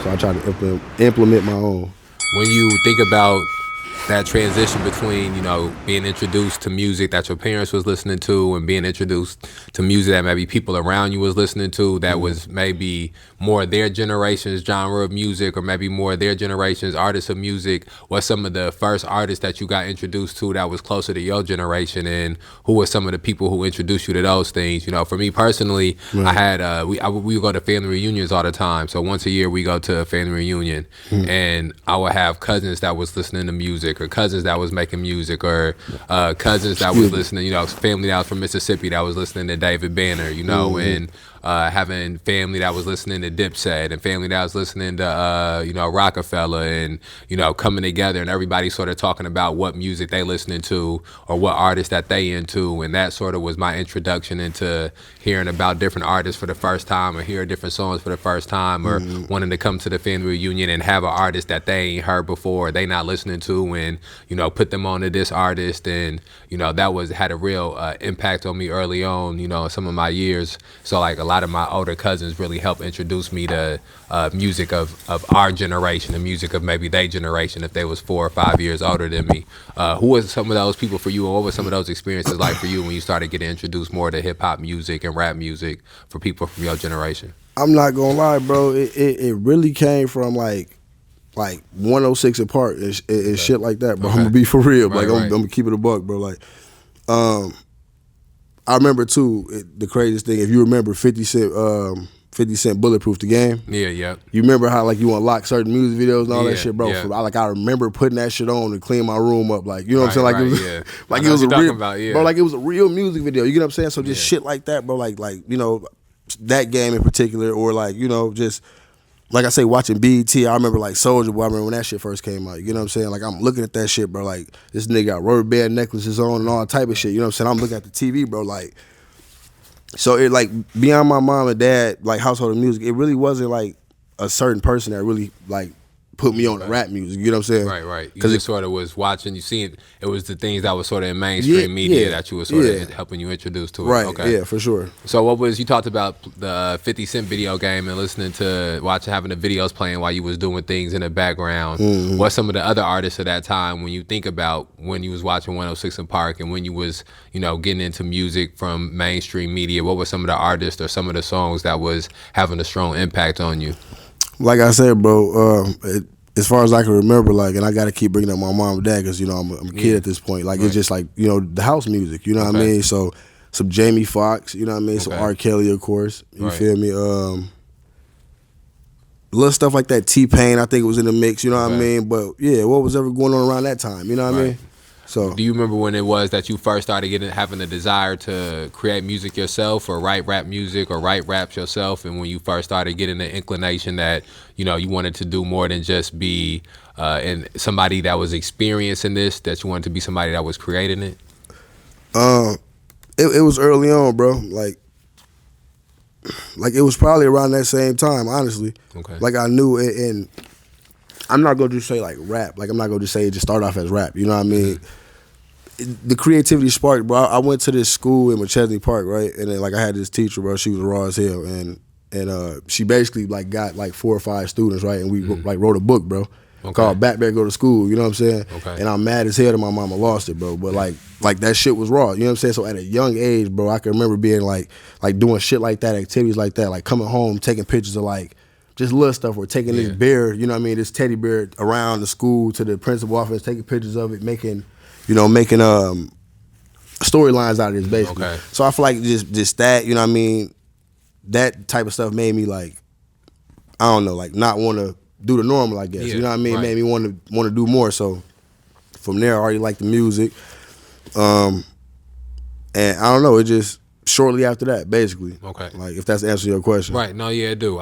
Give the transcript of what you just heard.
So I try to implement my own. When you think about that transition between, being introduced to music that your parents was listening to and being introduced to music that maybe people around you was listening to that was maybe more their generation's genre of music or maybe more their generation's artists of music, what's some of the first artists that you got introduced to that was closer to your generation, and who were some of the people who introduced you to those things? For me personally, I had we go to family reunions all the time. So once a year we go to a family reunion, and I would have cousins that was listening to music, or cousins that was making music, or cousins that was listening, family that was from Mississippi that was listening to David Banner, and having family that was listening to Dipset, and family that was listening to Rockefeller, and coming together and everybody sort of talking about what music they listening to or what artists that they into, and that sort of was my introduction into hearing about different artists for the first time, or hearing different songs for the first time, or wanting to come to the family reunion and have an artist that they ain't heard before, or they not listening to, and put them on to this artist, and that had a real impact on me early on, some of my years. So like a lot of my older cousins really helped introduce me to music of our generation, the music of maybe their generation if they was 4 or 5 years older than me. Who was some of those people for you, and what were some of those experiences like for you when you started getting introduced more to hip hop music and rap music for people from your generation? I'm not gonna lie, bro. It really came from like 106 and Park and shit like that, bro. I'm gonna be for real. Right, I'm gonna keep it a buck, bro. I remember too the craziest thing. If you remember 50 Cent Bulletproof the Game. Yeah. You remember how you unlock certain music videos and all that shit, bro. Yeah. I remember putting that shit on to clean my room up, what I'm saying? Like it was a real, bro. Like it was a real music video. You get what I'm saying? So just shit like that, bro. Like that game in particular, or just. Like I say, watching BET, I remember Soulja Boy. I remember when that shit first came out. You know what I'm saying? Like I'm looking at that shit, bro. Like this nigga got rubber band necklaces on and all type of shit. You know what I'm saying? I'm looking at the TV, bro. So it beyond my mom and dad, household of music, it really wasn't a certain person that really put me on the rap music. You know what I'm saying? Right. You just sort of was watching, you seen it was the things that was sort of in mainstream media that you were sort of helping you introduce to it. Right. Okay. Yeah, for sure. So you talked about the 50 Cent video game and having the videos playing while you was doing things in the background. Mm-hmm. What's some of the other artists of that time when you think about when you was watching 106 and Park and when you was, getting into music from mainstream media? What were some of the artists or some of the songs that was having a strong impact on you? Like I said, bro, as far as I can remember, and I got to keep bringing up my mom and dad because, I'm a kid at this point. It's just the house music, you know what I mean? So some Jamie Foxx, you know what I mean? Some R. Kelly, of course, you feel me? Little stuff like that, T-Pain, I think it was in the mix, you know what I mean? But yeah, what was ever going on around that time, you know what I mean? So, do you remember when it was that you first started having the desire to create music yourself, or write rap music, or write raps yourself? And when you first started getting the inclination that you wanted to do more than just be and somebody that was experiencing this, that you wanted to be somebody that was creating it? It was early on, bro. It was probably around that same time, honestly. Okay. I knew it, and I'm not gonna just say rap. I'm not gonna just say it just started off as rap. You know what I mean? The creativity sparked, bro. I went to this school in McChesney Park, right? And then I had this teacher, bro. She was raw as hell, and she basically got 4 or 5 students, right? And we wrote a book, bro, called Back Bear Go to School. You know what I'm saying? Okay. And I'm mad as hell that my mama lost it, bro. But that shit was raw. You know what I'm saying? So at a young age, bro, I can remember being doing shit like that, activities like that, coming home, taking pictures of just little stuff, or taking this bear, you know what I mean, this teddy bear around the school to the principal office, taking pictures of it, making storylines out of this, basically. Okay. So I feel like just that, you know what I mean, that type of stuff made me I don't know, not want to do the normal, I guess. Yeah, you know what I mean? right. It made me want to do more. So from there, I already liked the music. And I don't know, it just shortly after that, basically. Okay. If that's answering your question. Right. No, yeah, I do.